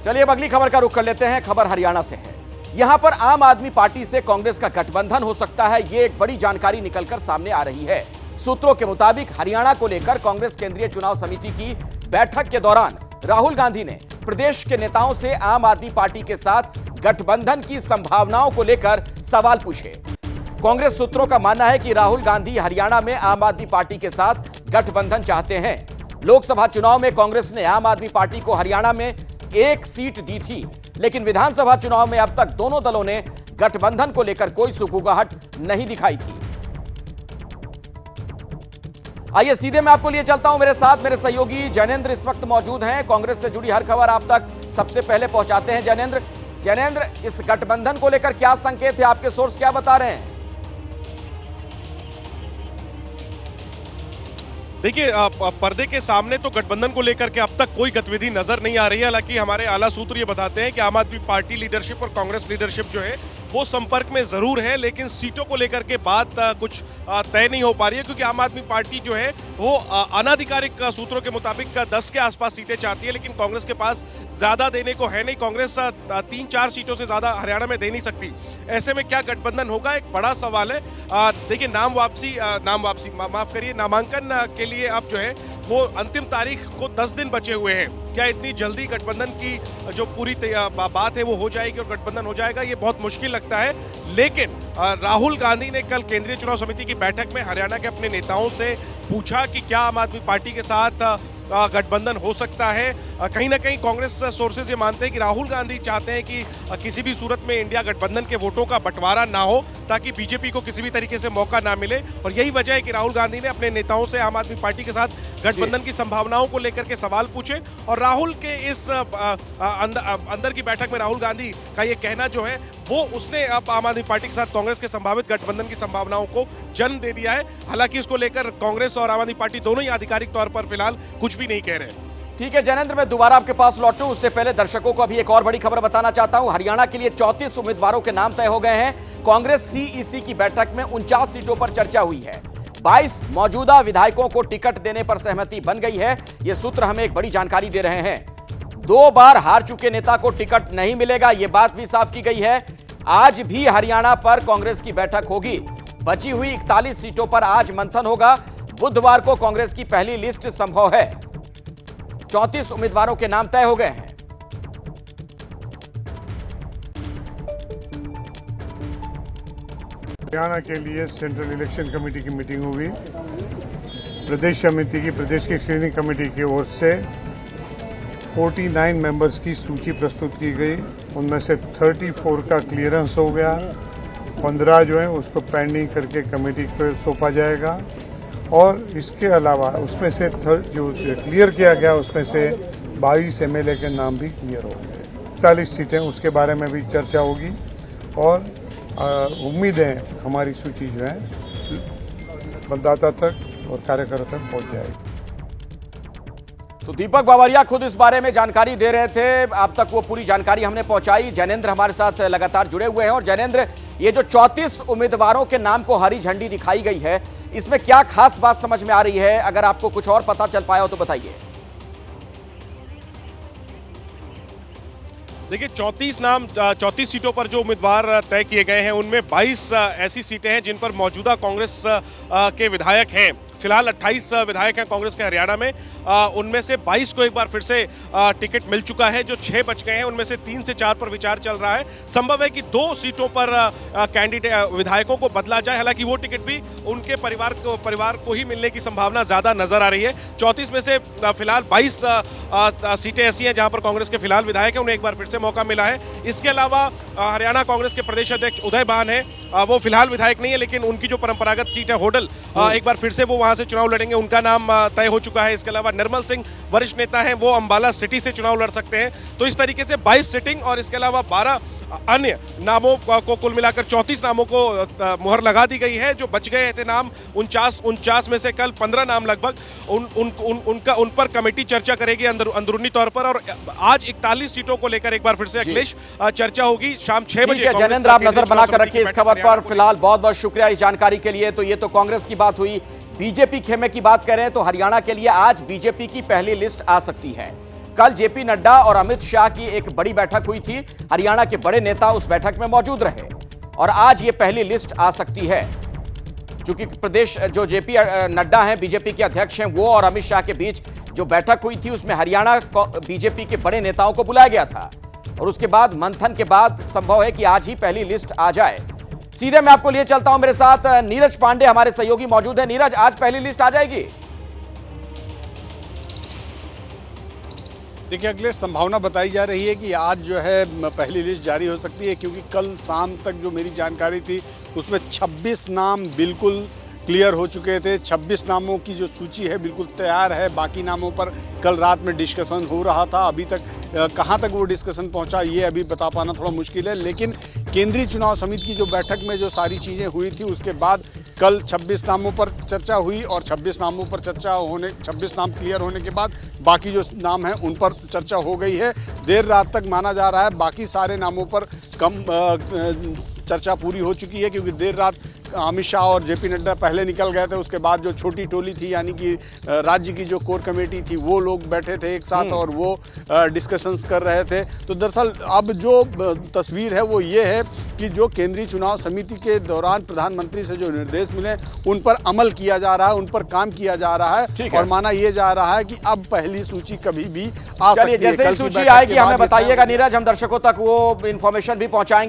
चलिए अब अगली खबर का रुख कर लेते हैं। खबर हरियाणा से है। यहां पर आम आदमी पार्टी से कांग्रेस का गठबंधन हो सकता है, ये एक बड़ी जानकारी निकलकर सामने आ रही है। सूत्रों के मुताबिक हरियाणा को लेकर कांग्रेस केंद्रीय चुनाव समिति की बैठक के दौरान राहुल गांधी ने प्रदेश के नेताओं से आम आदमी पार्टी के साथ गठबंधन की संभावनाओं को लेकर सवाल पूछे। कांग्रेस सूत्रों का मानना है कि राहुल गांधी हरियाणा में आम आदमी पार्टी के साथ गठबंधन चाहते हैं। लोकसभा चुनाव में कांग्रेस ने आम आदमी पार्टी को हरियाणा में 1 सीट दी थी, लेकिन विधानसभा चुनाव में अब तक दोनों दलों ने गठबंधन को लेकर कोई सुगबुगाहट नहीं दिखाई थी। आइए सीधे मैं आपको लिए चलता हूं। मेरे साथ मेरे सहयोगी जैनेंद्र इस वक्त मौजूद हैं। कांग्रेस से जुड़ी हर खबर आप तक सबसे पहले पहुंचाते हैं। जैनेंद्र, इस गठबंधन को लेकर क्या संकेत है? आपके सोर्स क्या बता रहे हैं? देखिए, पर्दे के सामने तो गठबंधन को लेकर के अब तक कोई गतिविधि नजर नहीं आ रही है। हालांकि हमारे आला सूत्र ये बताते हैं कि आम आदमी पार्टी लीडरशिप और कांग्रेस लीडरशिप जो है वो संपर्क में जरूर है, लेकिन सीटों को लेकर के बात कुछ तय नहीं हो पा रही है, क्योंकि आम आदमी पार्टी जो है वो अनाधिकारिक सूत्रों के मुताबिक 10 के आसपास सीटें चाहती है, लेकिन कांग्रेस के पास ज्यादा देने को है नहीं। कांग्रेस 3-4 सीटों से ज्यादा हरियाणा में दे नहीं सकती। ऐसे में क्या गठबंधन होगा, एक बड़ा सवाल है। देखिए, नामांकन के लिए अब जो है वो अंतिम तारीख को 10 दिन बचे हुए हैं। क्या इतनी जल्दी गठबंधन की जो पूरी बात है वो हो जाएगी और गठबंधन हो जाएगा, ये बहुत मुश्किल लगता है। लेकिन राहुल गांधी ने कल केंद्रीय चुनाव समिति की बैठक में हरियाणा के अपने नेताओं से पूछा कि क्या आम आदमी पार्टी के साथ गठबंधन हो सकता है। कहीं ना कहीं कांग्रेस सोर्सेज ये मानते हैं कि राहुल गांधी चाहते हैं कि किसी भी सूरत में इंडिया गठबंधन के वोटों का बंटवारा ना हो, ताकि बीजेपी को किसी भी तरीके से मौका ना मिले। और यही वजह है कि राहुल गांधी ने अपने नेताओं से आम आदमी पार्टी के साथ गठबंधन की संभावनाओं को लेकर के सवाल पूछे। और राहुल के इस अंदर की बैठक में राहुल गांधी का ये कहना जो है वो उसने अब आम आदमी पार्टी के साथ कांग्रेस के संभावित गठबंधन की संभावनाओं को जन्म दे दिया है। हालांकि इसको लेकर कांग्रेस और आम आदमी पार्टी दोनों ही आधिकारिक तौर पर फिलहाल कुछ भी नहीं कह रहे। ठीक है जैनेंद्र, मैं दोबारा आपके पास लौटूं उससे पहले दर्शकों को अभी एक और बड़ी खबर बताना चाहता हूं। हरियाणा के लिए 34 उम्मीदवारों के नाम तय हो गए हैं। कांग्रेस सीईसी की बैठक में 49 सीटों पर चर्चा हुई है। 22 मौजूदा विधायकों को टिकट देने पर सहमति बन गई है। यह सूत्र हमें एक बड़ी जानकारी दे रहे हैं। 2 बार हार चुके नेता को टिकट नहीं मिलेगा, यह बात भी साफ की गई है। आज भी हरियाणा पर कांग्रेस की बैठक होगी। बची हुई 41 सीटों पर आज मंथन होगा। बुधवार को कांग्रेस की पहली लिस्ट संभव है। 34 उम्मीदवारों के नाम तय हो गए हैं। हरियाणा के लिए सेंट्रल इलेक्शन कमेटी की मीटिंग हुई। प्रदेश समिति की प्रदेश की स्क्रीनिंग कमेटी की ओर से 49 मेंबर्स की सूची प्रस्तुत की गई। उनमें से 34 का क्लियरेंस हो गया। 15 जो है उसको पेंडिंग करके कमेटी को सौंपा जाएगा। और इसके अलावा उसमें से जो क्लियर किया गया उसमें से 22 एमएलए के नाम भी क्लियर हो गए। 41 सीटें उसके बारे में भी चर्चा होगी और उम्मीद है हमारी सूची जो है मतदाता तक और कार्यकर्ता तक पहुंच जाएगी। तो दीपक बावरिया खुद इस बारे में जानकारी दे रहे थे, आप तक वो पूरी जानकारी हमने पहुंचाई। जैनेंद्र हमारे साथ लगातार जुड़े हुए हैं। और जैनेंद्र, ये जो 34 उम्मीदवारों के नाम को हरी झंडी दिखाई गई है, इसमें क्या खास बात समझ में आ रही है? अगर आपको कुछ और पता चल पाया हो तो बताइए। देखिए, 34 सीटों पर जो उम्मीदवार तय किए गए हैं उनमें 22 ऐसी सीटें हैं जिन पर मौजूदा कांग्रेस के विधायक हैं। फिलहाल 28 विधायक हैं कांग्रेस के हरियाणा में। उनमें से 22 को एक बार फिर से टिकट मिल चुका है। जो 6 बच गए हैं उनमें से 3 से 4 पर विचार चल रहा है। संभव है कि 2 सीटों पर कैंडिडेट विधायकों को बदला जाए। हालांकि वो टिकट भी उनके परिवार को ही मिलने की संभावना ज्यादा नजर आ रही है। 34 में से फिलहाल 22 सीटें ऐसी हैं जहां पर कांग्रेस के फिलहाल विधायक हैं, उन्हें एक बार फिर से मौका मिला है। इसके अलावा हरियाणा कांग्रेस के प्रदेश अध्यक्ष उदय भान है, वो फिलहाल विधायक नहीं है, लेकिन उनकी जो परंपरागत सीट है होडल, एक बार फिर से वो वहां से चुनाव लड़ेंगे, उनका नाम तय हो चुका है। इसके अलावा निर्मल सिंह वरिष्ठ नेता हैं, वो अंबाला सिटी से चुनाव लड़ सकते हैं। तो इस तरीके से 22 सिटिंग और इसके अलावा 12 अन्य नामों को कुल मिलाकर 34 नामों को मुहर लगा दी गई है। जो बच गए थे नाम 49 में से कल 15 नाम लगभग उन पर कमेटी चर्चा करेगी अंदरूनी तौर पर। और आज 41 सीटों को लेकर एक बार फिर से अखिलेश चर्चा होगी शाम 6 बजे। जैनेंद्र, आप नजर बनाकर रखिए इस खबर पर। फिलहाल बहुत बहुत शुक्रिया इस जानकारी के लिए। तो ये तो कांग्रेस की बात हुई। बीजेपी खेमे की बात करें तो हरियाणा के लिए आज बीजेपी की पहली लिस्ट आ सकती है। कल जेपी नड्डा और अमित शाह की एक बड़ी बैठक हुई थी। हरियाणा के बड़े नेता उस बैठक में मौजूद रहे और आज ये पहली लिस्ट आ सकती है, क्योंकि प्रदेश जो जेपी नड्डा हैं, बीजेपी के अध्यक्ष हैं, वो और अमित शाह के बीच जो बैठक हुई थी उसमें हरियाणा बीजेपी के बड़े नेताओं को बुलाया गया था और उसके बाद मंथन के बाद संभव है कि आज ही पहली लिस्ट आ जाए। सीधे मैं आपको लिए चलता हूं, मेरे साथ नीरज पांडे हमारे सहयोगी मौजूद है। नीरज, आज पहली लिस्ट आ जाएगी? देखिए, अगले संभावना बताई जा रही है कि आज जो है पहली लिस्ट जारी हो सकती है, क्योंकि कल शाम तक जो मेरी जानकारी थी उसमें 26 नाम बिल्कुल क्लियर हो चुके थे। 26 नामों की जो सूची है बिल्कुल तैयार है। बाकी नामों पर कल रात में डिस्कशन हो रहा था। अभी तक कहां तक वो डिस्कशन पहुंचा ये अभी बता पाना थोड़ा मुश्किल है, लेकिन केंद्रीय चुनाव समिति की जो बैठक में जो सारी चीज़ें हुई थी उसके बाद कल 26 नामों पर चर्चा हुई और 26 नामों पर 26 नाम क्लियर होने के बाद बाकी जो नाम हैं उन पर चर्चा हो गई है। देर रात तक माना जा रहा है बाकी सारे नामों पर चर्चा पूरी हो चुकी है, क्योंकि देर रात अमित शाह और जेपी नड्डा पहले निकल गए थे। उसके बाद जो छोटी टोली थी, यानी कि राज्य की जो कोर कमेटी थी, वो लोग बैठे थे एक साथ और वो डिस्कशंस कर रहे थे। तो दरअसल अब जो तस्वीर है वो ये है कि जो केंद्रीय चुनाव समिति के दौरान प्रधानमंत्री से जो निर्देश मिले उन पर अमल किया जा रहा है, उन पर काम किया जा रहा है और माना यह जा रहा है कि अब पहली सूची कभी भी आ सकती है। जैसे ही सूची आएगी हमें बताइएगा नीरज, हम दर्शकों तक वो इंफॉर्मेशन भी पहुंचाएंगे।